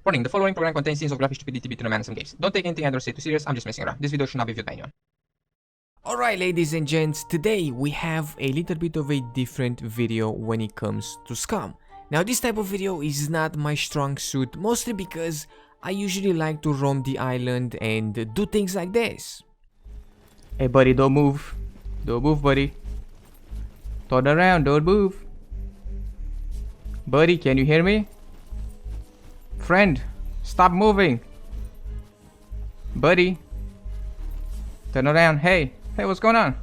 Warning, the following program contains scenes of graphic stupidity between a man and some gays. Don't take anything I don't say too serious, I'm just messing around. This video should not be viewed by anyone. Alright ladies and gents, today we have a little bit of a different video when it comes to Scum. Now this type of video is not my strong suit, mostly because I usually like to roam the island and do things like this. Hey buddy, don't move. Don't move, buddy. Turn around, don't move. Buddy, can you hear me? Friend, stop moving. Buddy. Turn around. Hey, what's going on?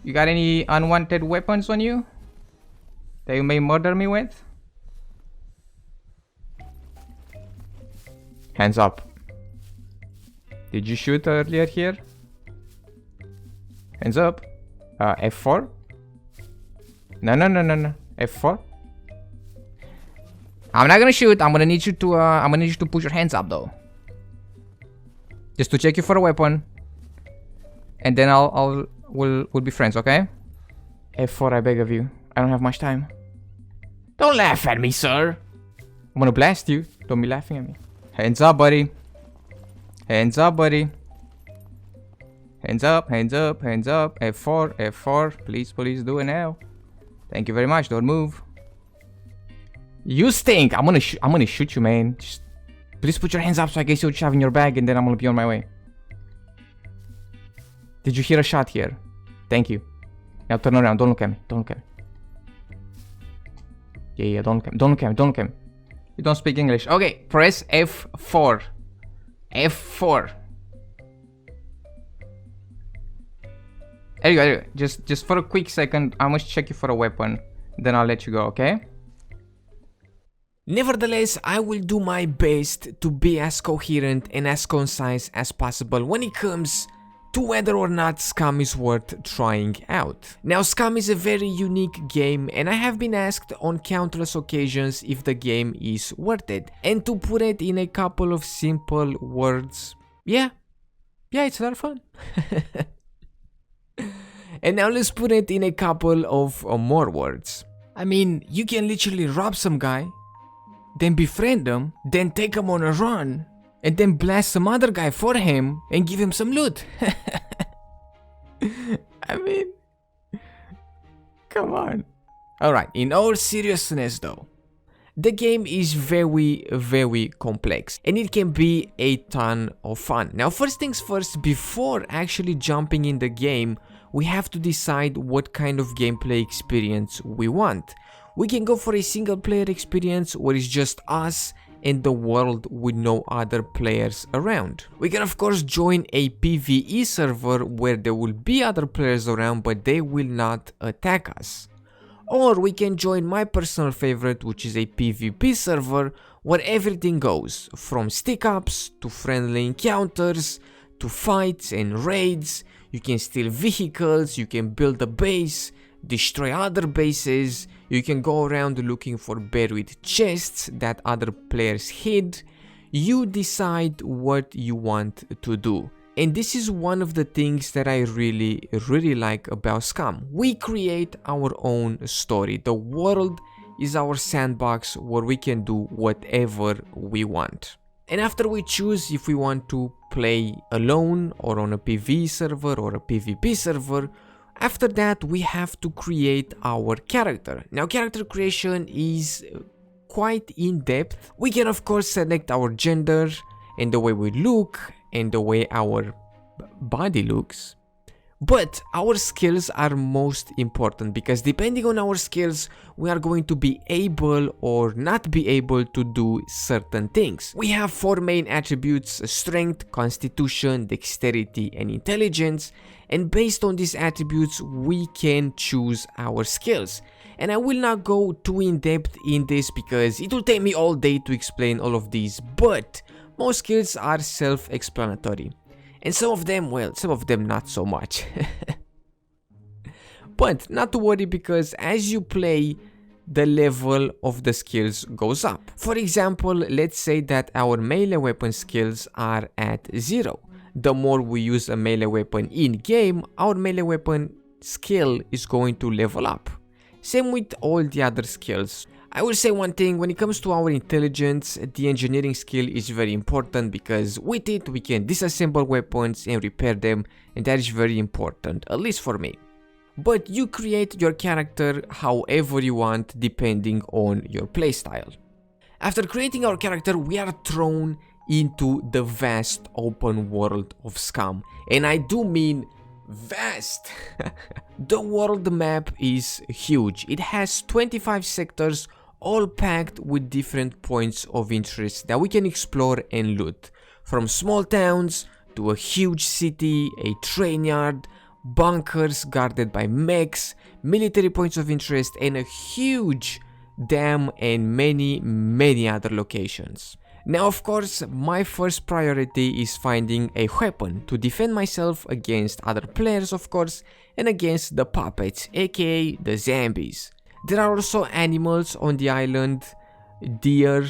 You got any unwanted weapons on you that you may murder me with? Hands up. Did you shoot earlier here? Hands up. F4? No. F4? I'm not gonna shoot. I'm gonna need you to put your hands up though. Just to check you for a weapon. And then we'll be friends, okay? F4, I beg of you. I don't have much time. Don't laugh at me, sir. I'm gonna blast you. Don't be laughing at me. Hands up, buddy. Hands up, buddy. Hands up. F4. Please do it now. Thank you very much. Don't move. You stink. I'm gonna shoot you, man. Just please put your hands up so I can see what you have in your bag, and then I'm gonna be on my way. Did you hear a shot here? Thank you. Now turn around. Don't look at me. Yeah. Don't look at me. You don't speak English. Okay. Press F4. F4. There you go. Just for a quick second, I must check you for a weapon. Then I'll let you go. Okay. Nevertheless, I will do my best to be as coherent and as concise as possible when it comes to whether or not Scum is worth trying out. Now, Scum is a very unique game, and I have been asked on countless occasions if the game is worth it. And to put it in a couple of simple words, yeah, it's a lot of fun. And now let's put it in a couple of more words. I mean, you can literally rob some guy, then befriend him, then take him on a run, and then blast some other guy for him and give him some loot. I mean, come on. Alright, in all seriousness though, the game is very complex and it can be a ton of fun. Now first things first, before actually jumping in the game, we have to decide what kind of gameplay experience we want. We can go for a single player experience where it's just us and the world with no other players around. We can of course join a PvE server where there will be other players around but they will not attack us. Or we can join my personal favorite, which is a PvP server where everything goes from stick-ups to friendly encounters to fights and raids. You can steal vehicles, you can build a base, destroy other bases, you can go around looking for buried chests that other players hid. You decide what you want to do. And this is one of the things that I really like about Scum. We create our own story. The world is our sandbox where we can do whatever we want. And after we choose if we want to play alone or on a PvE server or a PvP server, after that we have to create our character. Now character creation is quite in-depth. We can of course select our gender and the way we look and the way our body looks. But our skills are most important because depending on our skills, we are going to be able or not be able to do certain things. We have 4 main attributes: strength, constitution, dexterity, and intelligence. And based on these attributes, we can choose our skills. And I will not go too in depth in this because it will take me all day to explain all of these, but most skills are self-explanatory. And some of them, well, some of them not so much. But not to worry because as you play, the level of the skills goes up. For example, let's say that our melee weapon skills are at 0. The more we use a melee weapon in game, our melee weapon skill is going to level up. Same with all the other skills. I will say one thing, when it comes to our intelligence, the engineering skill is very important because with it we can disassemble weapons and repair them, and that is very important, at least for me. But you create your character however you want depending on your playstyle. After creating our character, we are thrown into the vast open world of Scum, and I do mean vast. The world map is huge. It has 25 sectors, all packed with different points of interest that we can explore and loot. From small towns to a huge city, a train yard, bunkers guarded by mechs, military points of interest, and a huge dam and many other locations. Now, of course, my first priority is finding a weapon to defend myself against other players, of course, and against the puppets, aka the zombies. There are also animals on the island, deer,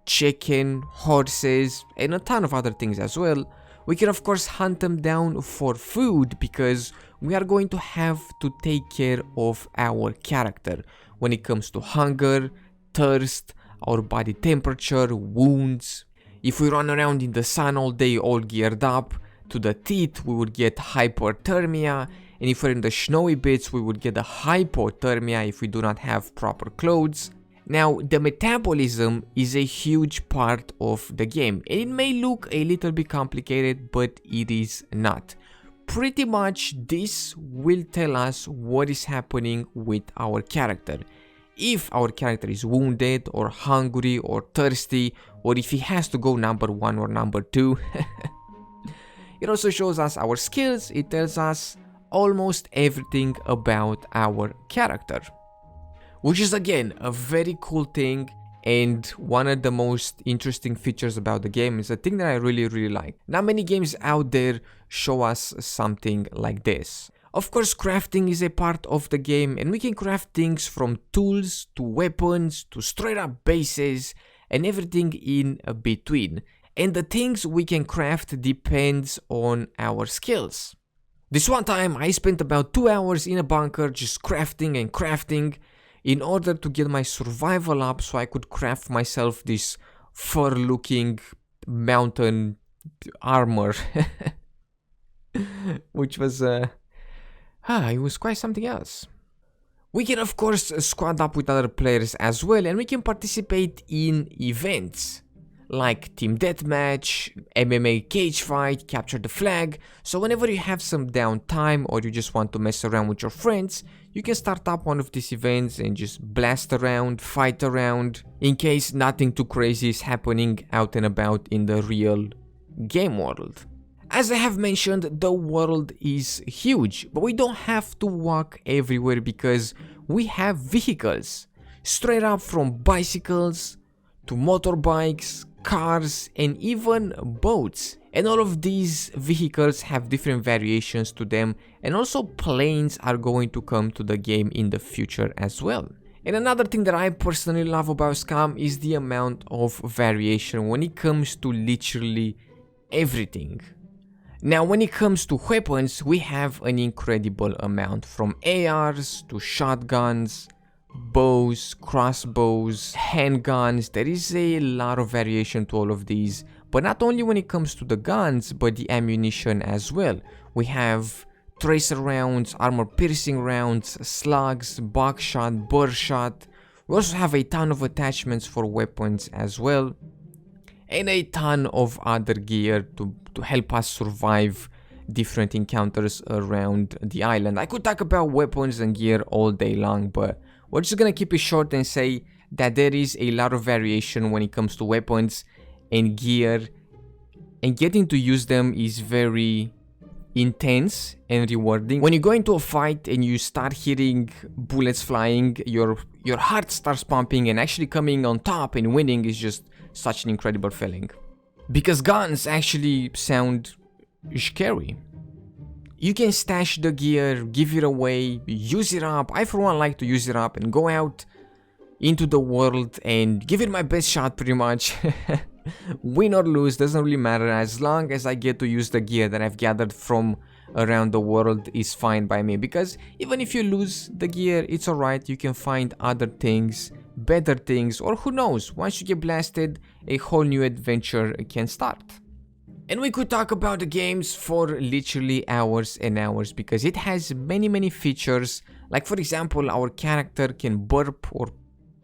chicken, horses, and a ton of other things as well. We can of course hunt them down for food because we are going to have to take care of our character when it comes to hunger, thirst, our body temperature, wounds. If we run around in the sun all day all geared up to the teeth, we would get hypothermia, and if we're in the snowy bits we would get a hypothermia if we do not have proper clothes. Now, the metabolism is a huge part of the game, and it may look a little bit complicated, but it is not. Pretty much this will tell us what is happening with our character. If our character is wounded or hungry or thirsty, or if he has to go number 1 or number 2. It also shows us our skills. It tells us almost everything about our character, which is again a very cool thing, and one of the most interesting features about the game is a thing that I really like. Not many games out there show us something like this. Of course, crafting is a part of the game, and we can craft things from tools to weapons to straight up bases and everything in between. And the things we can craft depends on our skills. This one time I spent about 2 hours in a bunker just crafting and crafting in order to get my survival up so I could craft myself this fur looking mountain armor. Which was it was quite something else. We can of course squad up with other players as well, and we can participate in events like team deathmatch, MMA cage fight, capture the flag. So whenever you have some downtime or you just want to mess around with your friends, you can start up one of these events and just blast around, fight around, in case nothing too crazy is happening out and about in the real game world. As I have mentioned, the world is huge, but we don't have to walk everywhere because we have vehicles. Straight up from bicycles to motorbikes, cars, and even boats. And all of these vehicles have different variations to them, and also planes are going to come to the game in the future as well. And another thing that I personally love about Scum is the amount of variation when it comes to literally everything. Now, when it comes to weapons, we have an incredible amount, from ARs to shotguns, bows, crossbows, handguns. There is a lot of variation to all of these, but not only when it comes to the guns, but the ammunition as well. We have tracer rounds, armor piercing rounds, slugs, buckshot, birdshot. We also have a ton of attachments for weapons as well, and a ton of other gear to help us survive different encounters around the island. I could talk about weapons and gear all day long, but we're just gonna keep it short and say that there is a lot of variation when it comes to weapons and gear, and getting to use them is very intense and rewarding. When you go into a fight and you start hearing bullets flying, your heart starts pumping, and actually coming on top and winning is just such an incredible feeling. Because guns actually sound scary. You can stash the gear, give it away, use it up. I for one like to use it up and go out into the world and give it my best shot pretty much. Win or lose, doesn't really matter, as long as I get to use the gear that I've gathered from around the world is fine by me. Because even if you lose the gear, it's alright, you can find other things better things, or who knows, once you get blasted, a whole new adventure can start. And we could talk about the games for literally hours and hours because it has many features, like for example our character can burp or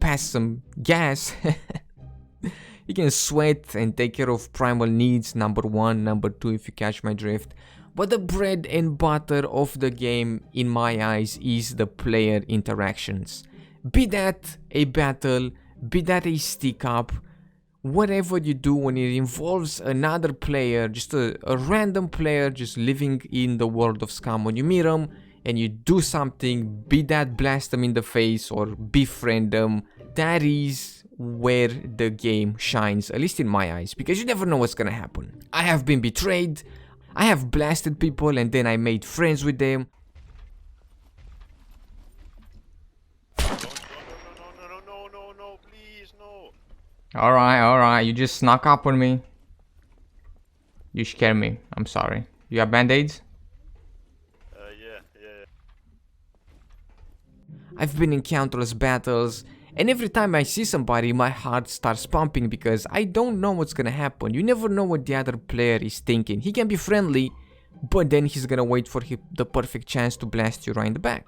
pass some gas. He can sweat and take care of primal needs, number 1, number 2 if you catch my drift. But the bread and butter of the game in my eyes is the player interactions. Be that a battle, be that a stick up, whatever you do when it involves another player, just a random player just living in the world of Scum, when you meet them and you do something, be that blast them in the face or befriend them, that is where the game shines, at least in my eyes, because you never know what's gonna happen. I have been betrayed, I have blasted people and then I made friends with them. No, please, no. Alright, you just snuck up on me. You scared me, I'm sorry. You have band-aids? Yeah. I've been in countless battles, and every time I see somebody, my heart starts pumping because I don't know what's gonna happen. You never know what the other player is thinking. He can be friendly, but then he's gonna wait for the perfect chance to blast you right in the back.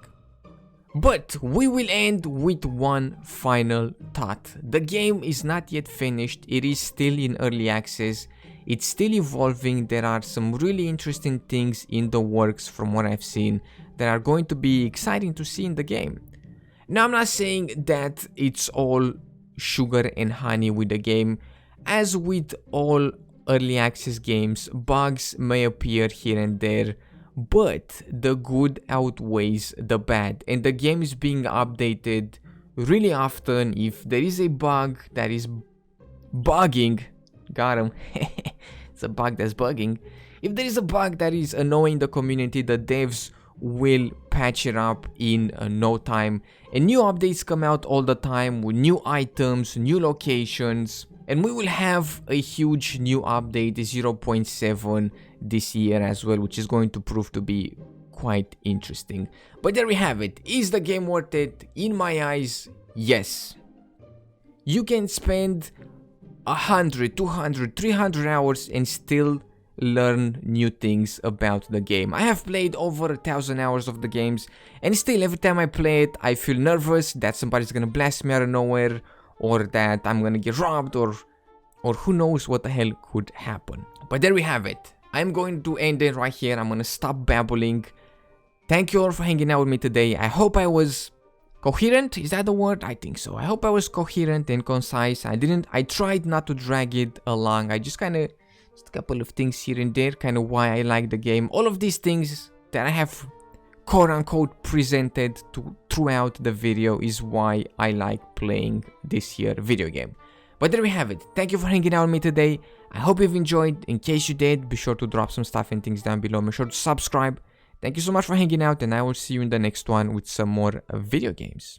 But we will end with one final thought. The game is not yet finished, it is still in early access, it's still evolving, there are some really interesting things in the works from what I've seen that are going to be exciting to see in the game. Now I'm not saying that it's all sugar and honey with the game. As with all early access games, bugs may appear here and there, but the good outweighs the bad, and the game is being updated really often. If there is a bug that is bugging, got him, it's a bug that's bugging. If there is a bug that is annoying the community, the devs will patch it up in no time, and new updates come out all the time with new items, new locations, and we will have a huge new update 0.7 this year as well, which is going to prove to be quite interesting. But there we have it. Is the game worth it? In my eyes, yes. You can spend 100, 200, 300 hours and still learn new things about the game. I have played over 1,000 hours of the games, and still every time I play it I feel nervous that somebody's gonna blast me out of nowhere, or that I'm gonna get robbed, or who knows what the hell could happen. But there we have it. I'm going to end it right here. I'm gonna stop babbling. Thank you all for hanging out with me today. I hope I was coherent, is that the word? I think so. I hope I was coherent and concise. I tried not to drag it along. I just kind of, just a couple of things here and there, kind of why I like the game. All of these things that I have quote unquote presented throughout the video is why I like playing this here video game. But there we have it. Thank you for hanging out with me today. I hope you've enjoyed. In case you did, be sure to drop some stuff and things down below. Make sure to subscribe. Thank you so much for hanging out, and I will see you in the next one with some more video games.